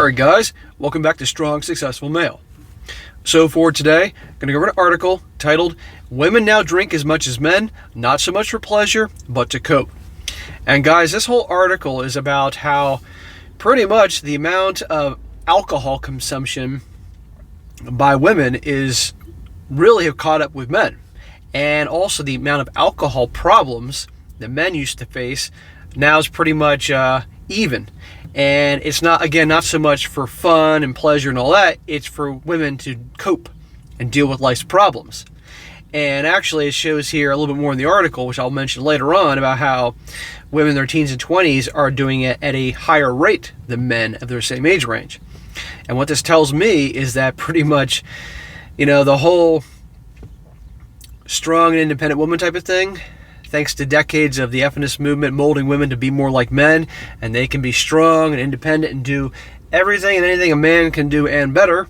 Alright guys, welcome back to Strong Successful Male. So for today, I'm going to go over an article titled, Women Now Drink as Much as Men, Not So Much for Pleasure, but to Cope. And guys, this whole article is about how pretty much the amount of alcohol consumption by women is really have caught up with men. And also the amount of alcohol problems that men used to face now is pretty much even. And it's not so much for fun and pleasure and all that, it's for women to cope and deal with life's problems. And actually it shows here a little bit more in the article, which I'll mention later on, about how women in their teens and 20s are doing it at a higher rate than men of their same age range. And what this tells me is that pretty much, the whole strong and independent woman type of thing, thanks to decades of the feminist movement molding women to be more like men, and they can be strong and independent and do everything and anything a man can do and better,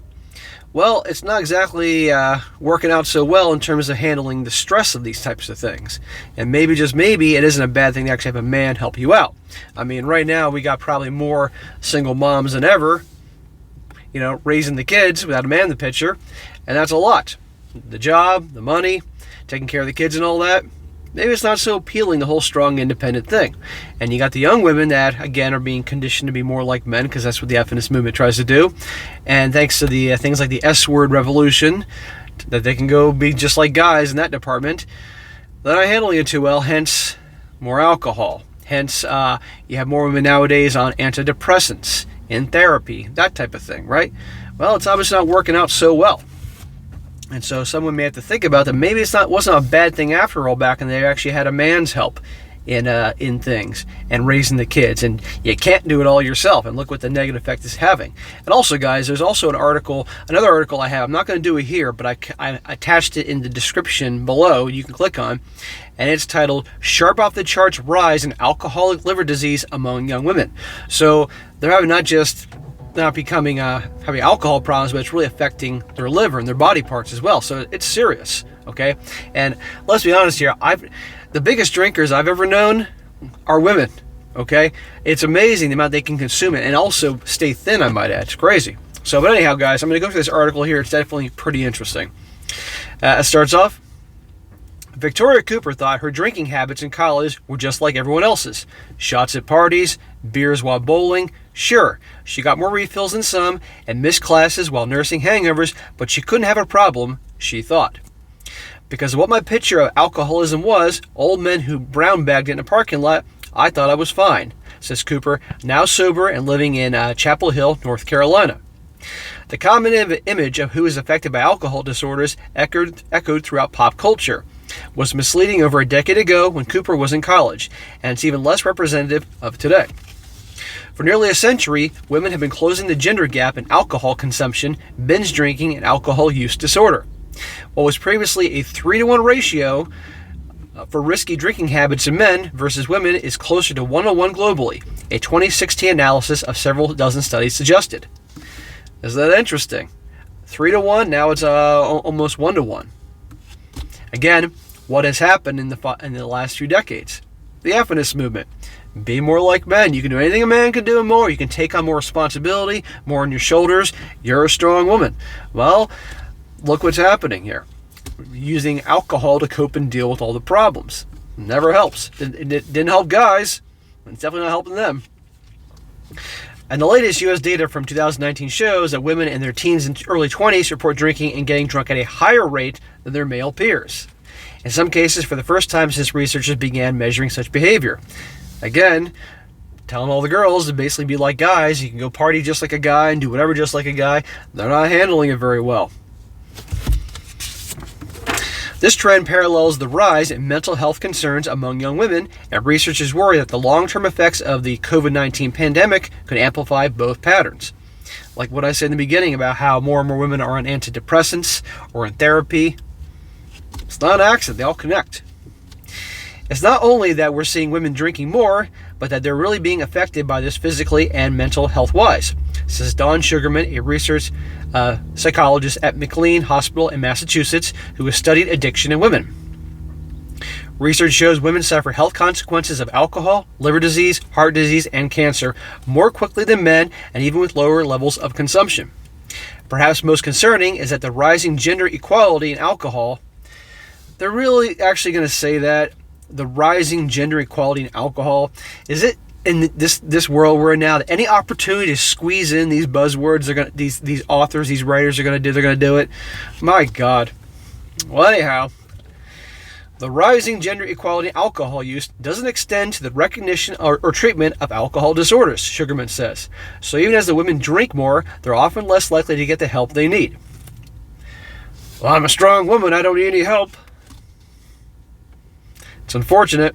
well, it's not exactly working out so well in terms of handling the stress of these types of things. And maybe, just maybe, it isn't a bad thing to actually have a man help you out. I mean, right now we got probably more single moms than ever, raising the kids without a man in the picture, and that's a lot. The job, the money, taking care of the kids and all that. Maybe it's not so appealing, the whole strong, independent thing. And you got the young women that, again, are being conditioned to be more like men, because that's what the feminist movement tries to do. And thanks to the things like the S-word revolution, that they can go be just like guys in that department, they're not handling it too well, hence more alcohol. Hence, you have more women nowadays on antidepressants, in therapy, that type of thing, right? Well, it's obviously not working out so well. And so someone may have to think about that. Maybe wasn't a bad thing after all back, and they actually had a man's help in things and raising the kids. And you can't do it all yourself. And look what the negative effect is having. And also, guys, there's also another article I have. I'm not going to do it here, but I attached it in the description below. You can click on, and it's titled "Sharp Off the Charts Rise in Alcoholic Liver Disease Among Young Women." So they're having having alcohol problems, but it's really affecting their liver and their body parts as well. So it's serious, okay? And let's be honest here, the biggest drinkers I've ever known are women, okay? It's amazing the amount they can consume it and also stay thin, I might add. It's crazy. So, but anyhow, guys, I'm going to go through this article here. It's definitely pretty interesting. It starts off, Victoria Cooper thought her drinking habits in college were just like everyone else's. Shots at parties, beers while bowling. Sure, she got more refills than some and missed classes while nursing hangovers, but she couldn't have a problem, she thought. Because of what my picture of alcoholism was, old men who brown bagged in a parking lot, I thought I was fine, says Cooper, now sober and living in Chapel Hill, North Carolina. The common image of who is affected by alcohol disorders echoed throughout pop culture. Was misleading over a decade ago when Cooper was in college, and it's even less representative of today. For nearly a century, women have been closing the gender gap in alcohol consumption, binge drinking, and alcohol use disorder. What was previously a 3-to-1 ratio for risky drinking habits in men versus women is closer to 1-to-1 globally, a 2016 analysis of several dozen studies suggested. Isn't that interesting? 3-to-1, now it's almost 1-to-1. Again, what has happened in the last few decades? The feminist movement. Be more like men. You can do anything a man can do and more. You can take on more responsibility, more on your shoulders. You're a strong woman. Well, look what's happening here. Using alcohol to cope and deal with all the problems. Never helps. It didn't help guys. It's definitely not helping them. And the latest U.S. data from 2019 shows that women in their teens and early 20s report drinking and getting drunk at a higher rate than their male peers. In some cases, for the first time since researchers began measuring such behavior. Again, telling all the girls to basically be like guys. You can go party just like a guy and do whatever just like a guy. They're not handling it very well. This trend parallels the rise in mental health concerns among young women, and researchers worry that the long-term effects of the COVID-19 pandemic could amplify both patterns. Like what I said in the beginning about how more and more women are on antidepressants or in therapy. It's not an accident. They all connect. It's not only that we're seeing women drinking more, but that they're really being affected by this physically and mental health-wise, says Dawn Sugarman, a research psychologist at McLean Hospital in Massachusetts, who has studied addiction in women. Research shows women suffer health consequences of alcohol, liver disease, heart disease, and cancer more quickly than men, and even with lower levels of consumption. Perhaps most concerning is that the rising gender equality in alcohol. They're really actually going to say that the rising gender equality in alcohol, is it in this world we're in now, that any opportunity to squeeze in these buzzwords these authors, these writers are going to do it? My God. Well, anyhow, the rising gender equality in alcohol use doesn't extend to the recognition or treatment of alcohol disorders, Sugarman says. So even as the women drink more, they're often less likely to get the help they need. Well, I'm a strong woman, I don't need any help. It's unfortunate.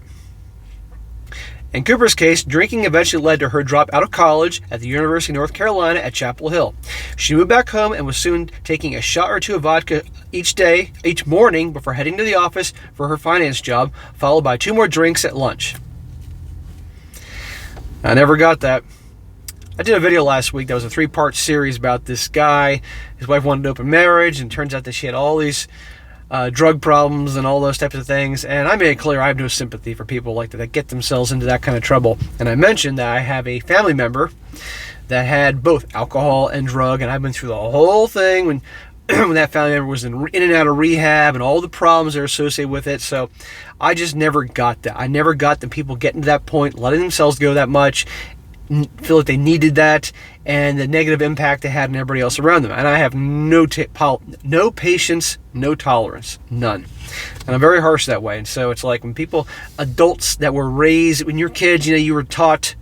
In Cooper's case, drinking eventually led to her drop out of college at the University of North Carolina at Chapel Hill. She moved back home and was soon taking a shot or two of vodka each morning before heading to the office for her finance job, followed by 2 more drinks at lunch. I never got that. I did a video last week that was a 3-part series about this guy. His wife wanted an open marriage, and it turns out that she had all these drug problems and all those types of things, and I made it clear I have no sympathy for people like that get themselves into that kind of trouble. And I mentioned that I have a family member that had both alcohol and drug, and I've been through the whole thing when when that family member was in and out of rehab and all the problems that are associated with it. So I just never got that. I never got the people getting to that point, letting themselves go that much, feel like they needed that, and the negative impact they had on everybody else around them. And I have no patience, no tolerance, none. And I'm very harsh that way. And so it's like when adults that were raised, when you're kids, you were taught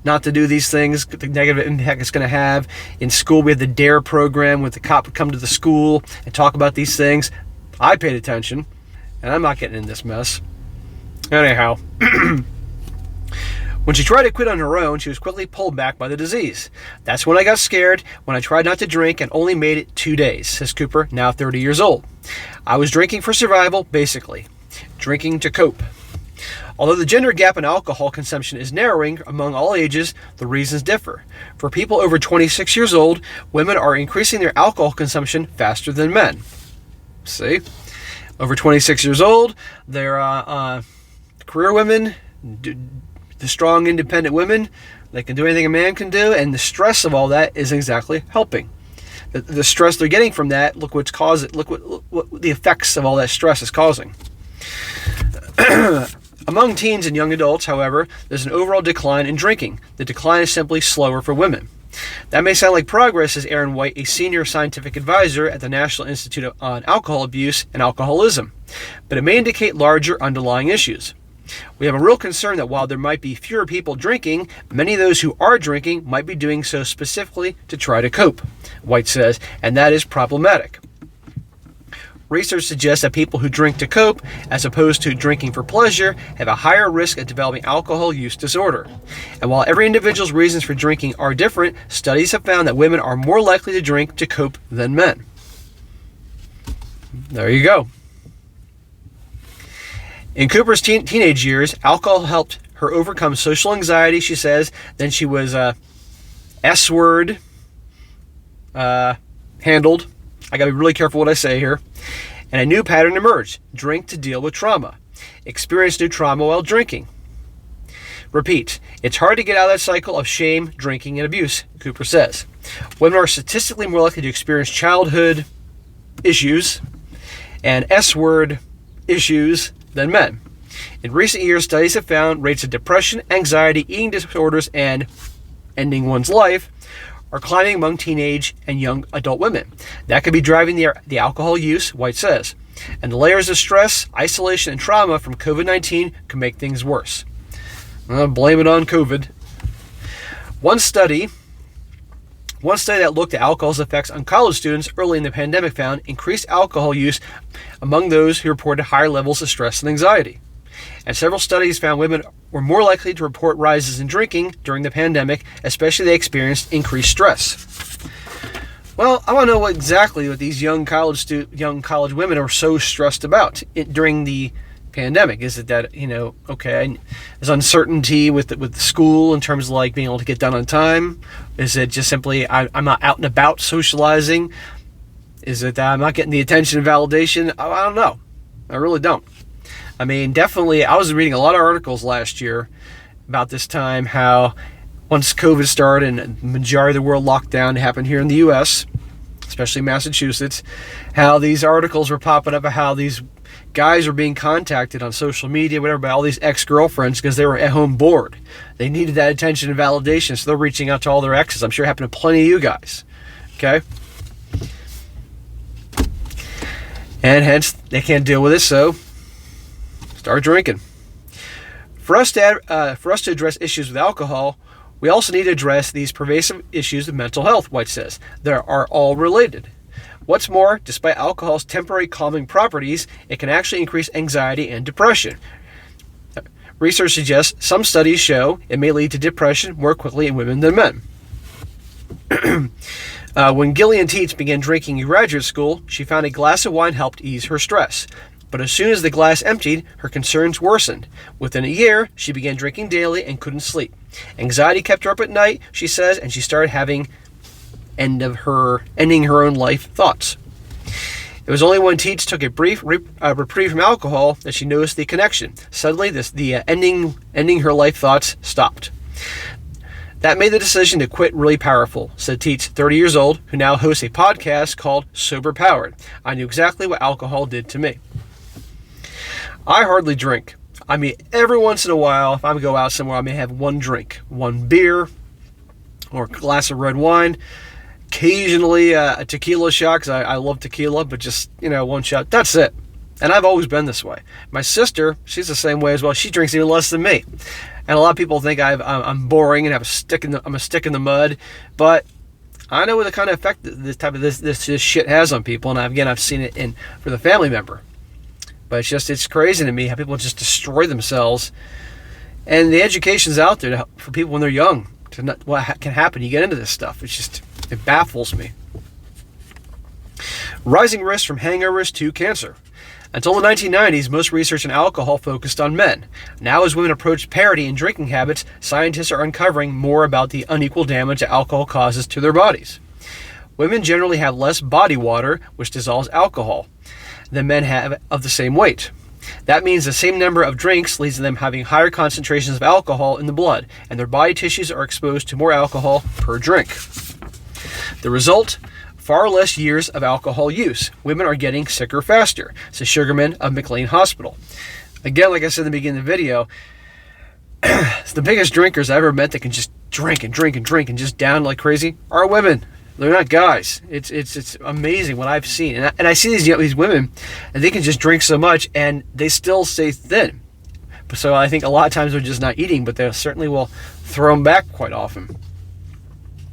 not to do these things, the negative impact it's going to have. In school, we had the DARE program with the cop would come to the school and talk about these things. I paid attention, and I'm not getting in this mess. Anyhow, when she tried to quit on her own, she was quickly pulled back by the disease. That's when I got scared, when I tried not to drink and only made it 2 days, says Cooper, now 30 years old. I was drinking for survival, basically. Drinking to cope. Although the gender gap in alcohol consumption is narrowing among all ages, the reasons differ. For people over 26 years old, women are increasing their alcohol consumption faster than men. See? Over 26 years old, they're career women, the strong, independent women. They can do anything a man can do, and the stress of all that is exactly helping. The stress they're getting from that, look what's caused it. Look what the effects of all that stress is causing. Among teens and young adults, however, there's an overall decline in drinking. The decline is simply slower for women. That may sound like progress, says Aaron White, a senior scientific advisor at the National Institute on Alcohol Abuse and Alcoholism, but it may indicate larger underlying issues. We have a real concern that while there might be fewer people drinking, many of those who are drinking might be doing so specifically to try to cope, White says, and that is problematic. Research suggests that people who drink to cope, as opposed to drinking for pleasure, have a higher risk of developing alcohol use disorder. And while every individual's reasons for drinking are different, studies have found that women are more likely to drink to cope than men. There you go. In Cooper's teenage years, alcohol helped her overcome social anxiety, she says. Then she was S-word handled. I got to be really careful what I say here. And a new pattern emerged. Drink to deal with trauma. Experience new trauma while drinking. Repeat. It's hard to get out of that cycle of shame, drinking, and abuse, Cooper says. Women are statistically more likely to experience childhood issues and S-word issues than men. In recent years, studies have found rates of depression, anxiety, eating disorders, and ending one's life are climbing among teenage and young adult women. That could be driving the alcohol use, White says. And the layers of stress, isolation, and trauma from COVID-19 can make things worse. Blame it on COVID. One study that looked at alcohol's effects on college students early in the pandemic found increased alcohol use among those who reported higher levels of stress and anxiety. And several studies found women were more likely to report rises in drinking during the pandemic, especially they experienced increased stress. Well, I want to know exactly what these young college women are so stressed about during the pandemic. Is it that, there's uncertainty with the school in terms of like being able to get done on time? Is it just simply I'm not out and about socializing? Is it that I'm not getting the attention and validation? I don't know. I really don't. I mean, definitely, I was reading a lot of articles last year about this time, how once COVID started and the majority of the world locked down, it happened here in the U.S., especially Massachusetts, how these articles were popping up of how these guys were being contacted on social media, whatever, by all these ex-girlfriends because they were at home bored. They needed that attention and validation, so they're reaching out to all their exes. I'm sure it happened to plenty of you guys. Okay? And hence, they can't deal with it, so start drinking. For us to address issues with alcohol, we also need to address these pervasive issues of mental health, White says. They are all related. What's more, despite alcohol's temporary calming properties, it can actually increase anxiety and depression. Research suggests some studies show it may lead to depression more quickly in women than men. When Gillian Teets began drinking in graduate school, she found a glass of wine helped ease her stress. But as soon as the glass emptied, her concerns worsened. Within a year, she began drinking daily and couldn't sleep. Anxiety kept her up at night, she says, and she started having ending her own life thoughts. It was only when Teets took a brief reprieve from alcohol that she noticed the connection. Suddenly, the ending her life thoughts stopped. That made the decision to quit really powerful, said Teets, 30 years old, who now hosts a podcast called Sober Powered. I knew exactly what alcohol did to me. I hardly drink. I mean, every once in a while, if I go out somewhere, I may have one drink, one beer, or a glass of red wine. Occasionally a tequila shot, because I love tequila, but just, one shot. That's it. And I've always been this way. My sister, she's the same way as well. She drinks even less than me. And a lot of people think I'm boring and I'm a stick in the mud. But I know what the kind of effect this shit has on people. And again, I've seen it for the family member. But it's crazy to me how people just destroy themselves. And the education's out there for people when they're young. What can happen? You get into this stuff. It baffles me. Rising risk from hangovers to cancer. Until the 1990s, most research on alcohol focused on men. Now, as women approach parity in drinking habits, scientists are uncovering more about the unequal damage that alcohol causes to their bodies. Women generally have less body water, which dissolves alcohol, than men have of the same weight. That means the same number of drinks leads to them having higher concentrations of alcohol in the blood, and their body tissues are exposed to more alcohol per drink. The result? Far less years of alcohol use. Women are getting sicker faster, says Sugarman of McLean Hospital. Again, like I said in the beginning of the video, the biggest drinkers I've ever met that can just drink and drink and drink and just down like crazy are women. They're not guys. It's amazing what I've seen. And I see these women, and they can just drink so much, and they still stay thin. So I think a lot of times they're just not eating, but they certainly will throw them back quite often.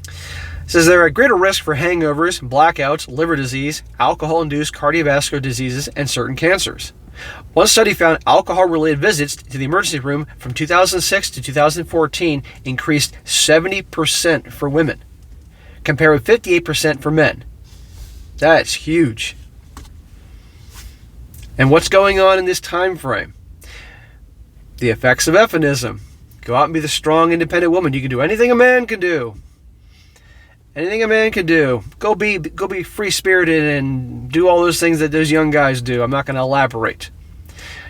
It says they're at greater risk for hangovers, blackouts, liver disease, alcohol-induced cardiovascular diseases, and certain cancers. One study found alcohol-related visits to the emergency room from 2006 to 2014 increased 70% for women, compared with 58% for men. That's huge. And what's going on in this time frame? The effects of euphemism. Go out and be the strong, independent woman. You can do anything a man can do. Anything a man can do. Go be free-spirited and do all those things that those young guys do. I'm not going to elaborate.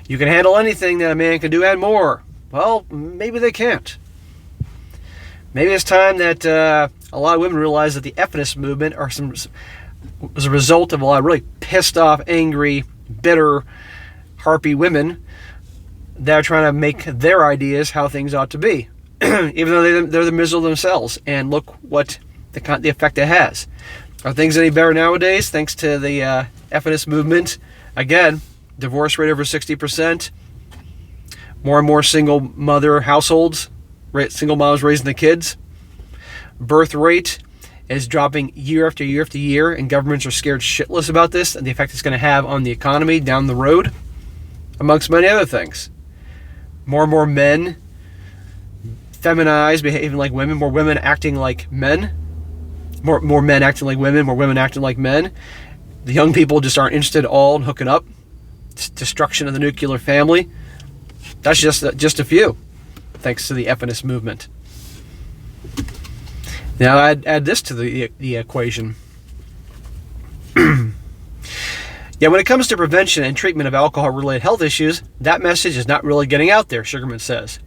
You can handle anything that a man can do and more. Well, maybe they can't. Maybe it's time that a lot of women realize that the feminist movement was a result of a lot of really pissed off, angry, bitter, harpy women that are trying to make their ideas how things ought to be, even though they're the miserable themselves. And look what the effect it has. Are things any better nowadays thanks to the feminist movement? Again, divorce rate over 60%. More and more single mother households, single moms raising the kids. Birth rate is dropping year after year after year, and governments are scared shitless about this and the effect it's going to have on the economy down the road, amongst many other things. More and more men feminized, behaving like women, more women acting like men. More men acting like women, more women acting like men. The young people just aren't interested at all in hooking up. It's destruction of the nuclear family. That's just a few, thanks to the feminist movement. Now add this to the equation. Yeah, when it comes to prevention and treatment of alcohol-related health issues, that message is not really getting out there, Sugarman says.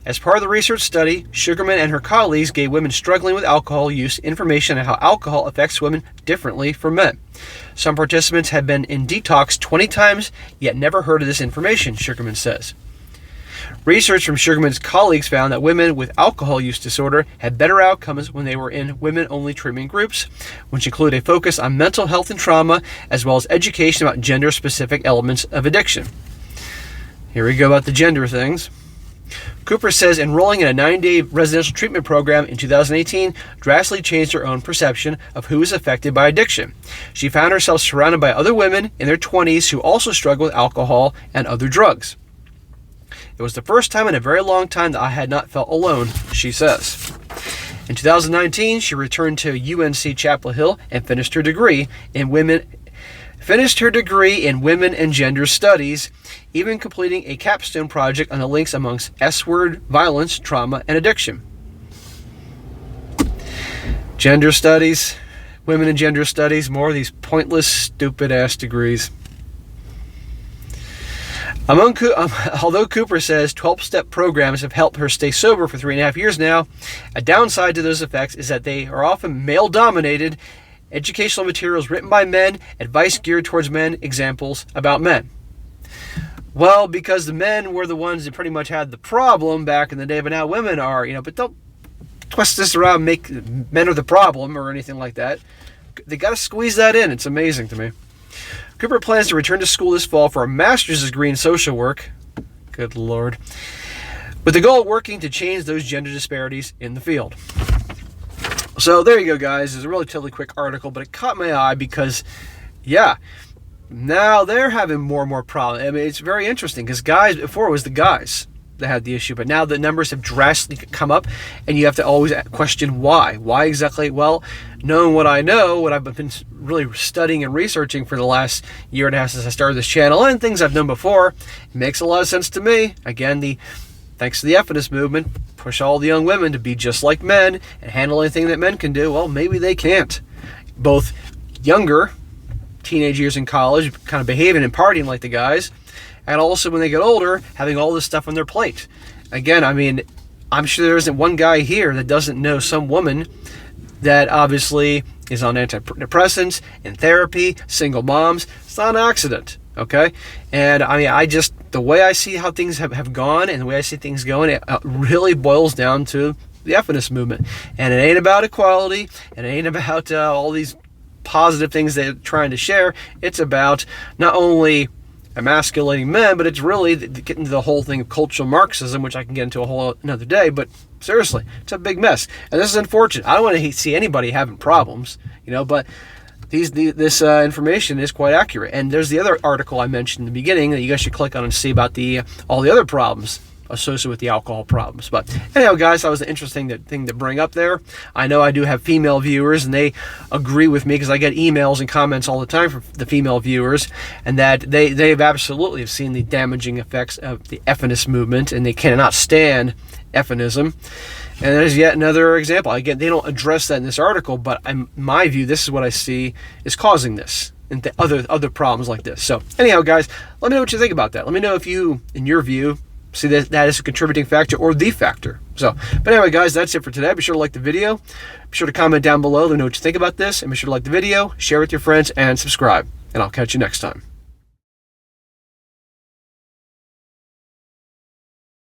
As part of the research study, Sugarman and her colleagues gave women struggling with alcohol use information on how alcohol affects women differently from men. Some participants had been in detox 20 times, yet never heard of this information, Sugarman says. Research from Sugarman's colleagues found that women with alcohol use disorder had better outcomes when they were in women-only treatment groups, which include a focus on mental health and trauma, as well as education about gender-specific elements of addiction. Here we go about the gender things. Cooper says enrolling in a 9-day residential treatment program in 2018 drastically changed her own perception of who is affected by addiction. She found herself surrounded by other women in their 20s who also struggle with alcohol and other drugs. It was the first time in a very long time that I had not felt alone, she says. In 2019, she returned to UNC Chapel Hill and finished her degree in women and gender studies, even completing a capstone project on the links amongst S-word violence, trauma, and addiction. Gender studies, women and gender studies, more of these pointless, stupid-ass degrees. Although Cooper says 12-step programs have helped her stay sober for 3.5 years now, a downside to those effects is that they are often male-dominated, educational materials written by men, advice geared towards men, examples about men. Well, because the men were the ones that pretty much had the problem back in the day, but now women are, but don't twist this around and make men are the problem or anything like that. They got to squeeze that in. It's amazing to me. Cooper plans to return to school this fall for a master's degree in social work. Good Lord. With the goal of working to change those gender disparities in the field. So there you go, guys. It's a relatively quick article, but it caught my eye because, now they're having more and more problems. I mean, it's very interesting because guys, before it was the guys that had the issue, but now the numbers have drastically come up, and you have to always question why. Why exactly? Well, knowing what I know, what I've been really studying and researching for the last year and a half since I started this channel, and things I've done before, it makes a lot of sense to me. Again, thanks to the feminist movement, push all the young women to be just like men and handle anything that men can do. Well, maybe they can't. Both younger, teenage years in college, kind of behaving and partying like the guys, and also when they get older, having all this stuff on their plate. Again, I mean, I'm sure there isn't one guy here that doesn't know some woman that obviously is on antidepressants, in therapy, single moms. It's not an accident, okay? And I mean, the way I see how things have gone and the way I see things going, it really boils down to the feminist movement. And it ain't about equality, and it ain't about all these positive things they're trying to share. It's about not only emasculating men, but it's really getting to the whole thing of cultural Marxism, which I can get into a whole another day. But seriously, it's a big mess, and this is unfortunate. I don't want to see anybody having problems, but this information is quite accurate. And there's the other article I mentioned in the beginning that you guys should click on and see about all the other problems associated with the alcohol problems. But anyhow, guys, that was an interesting thing to bring up there. I know I do have female viewers, and they agree with me because I get emails and comments all the time from the female viewers, and that they've absolutely have seen the damaging effects of the feminist movement, and they cannot stand feminism. And there's yet another example. Again, they don't address that in this article, but in my view, this is what I see is causing this and the other problems like this. So anyhow, guys, let me know what you think about that. Let me know if you, in your view, see that is a contributing factor or the factor. So, but anyway, guys, that's it for today. Be sure to like the video. Be sure to comment down below. Let me know what you think about this. And be sure to like the video, share with your friends, and subscribe. And I'll catch you next time.